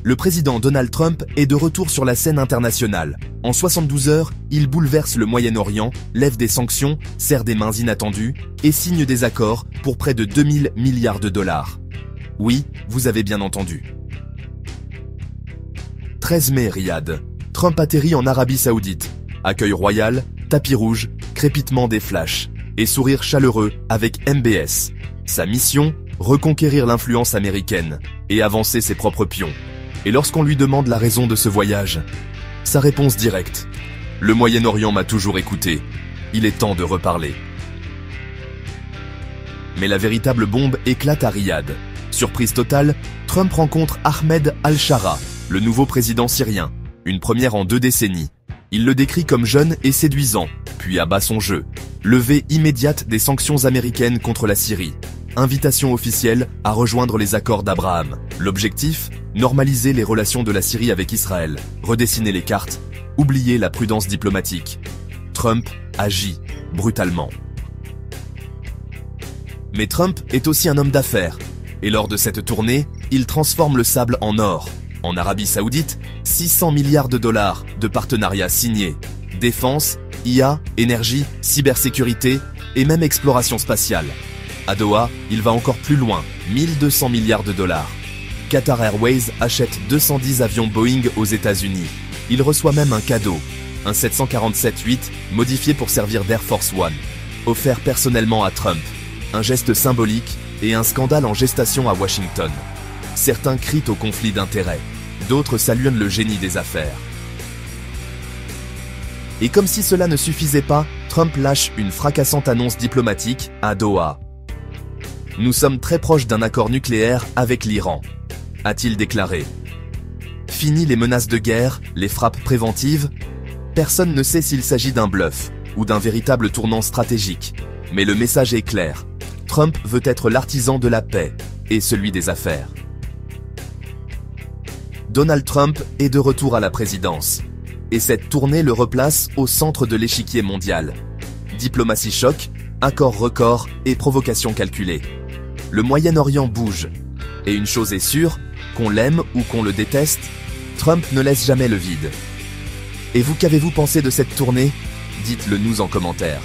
Le président Donald Trump est de retour sur la scène internationale. En 72 heures, il bouleverse le Moyen-Orient, lève des sanctions, serre des mains inattendues et signe des accords pour près de 2000 milliards de dollars. Oui, vous avez bien entendu. 13 mai, Riyad. Trump atterrit en Arabie Saoudite. Accueil royal, tapis rouge, crépitement des flashs et sourire chaleureux avec MBS. Sa mission, reconquérir l'influence américaine et avancer ses propres pions. Et lorsqu'on lui demande la raison de ce voyage, sa réponse directe: le Moyen-Orient m'a toujours écouté, il est temps de reparler. Mais la véritable bombe éclate à Riyad. Surprise totale, Trump rencontre Ahmed al-Shara, le nouveau président syrien, une première en 2 décennies. Il le décrit comme jeune et séduisant, puis abat son jeu. Levée immédiate des sanctions américaines contre la Syrie. Invitation officielle à rejoindre les accords d'Abraham. L'objectif, normaliser les relations de la Syrie avec Israël, redessiner les cartes, oublier la prudence diplomatique. Trump agit brutalement. Mais Trump est aussi un homme d'affaires. Et lors de cette tournée, il transforme le sable en or. En Arabie Saoudite, 600 milliards de dollars de partenariats signés. Défense, IA, énergie, cybersécurité et même exploration spatiale. À Doha, il va encore plus loin, 1200 milliards de dollars. Qatar Airways achète 210 avions Boeing aux États-Unis. Il reçoit même un cadeau, un 747-8 modifié pour servir d'Air Force One, offert personnellement à Trump. Un geste symbolique et un scandale en gestation à Washington. Certains crient au conflit d'intérêts, d'autres saluent le génie des affaires. Et comme si cela ne suffisait pas, Trump lâche une fracassante annonce diplomatique à Doha. Nous sommes très proches d'un accord nucléaire avec l'Iran, a-t-il déclaré. Fini les menaces de guerre, les frappes préventives. Personne ne sait s'il s'agit d'un bluff ou d'un véritable tournant stratégique. Mais le message est clair. Trump veut être l'artisan de la paix et celui des affaires. Donald Trump est de retour à la présidence. Et cette tournée le replace au centre de l'échiquier mondial. Diplomatie choc, accords records et provocations calculées. Le Moyen-Orient bouge. Et une chose est sûre, qu'on l'aime ou qu'on le déteste, Trump ne laisse jamais le vide. Et vous, qu'avez-vous pensé de cette tournée? Dites-le nous en commentaire.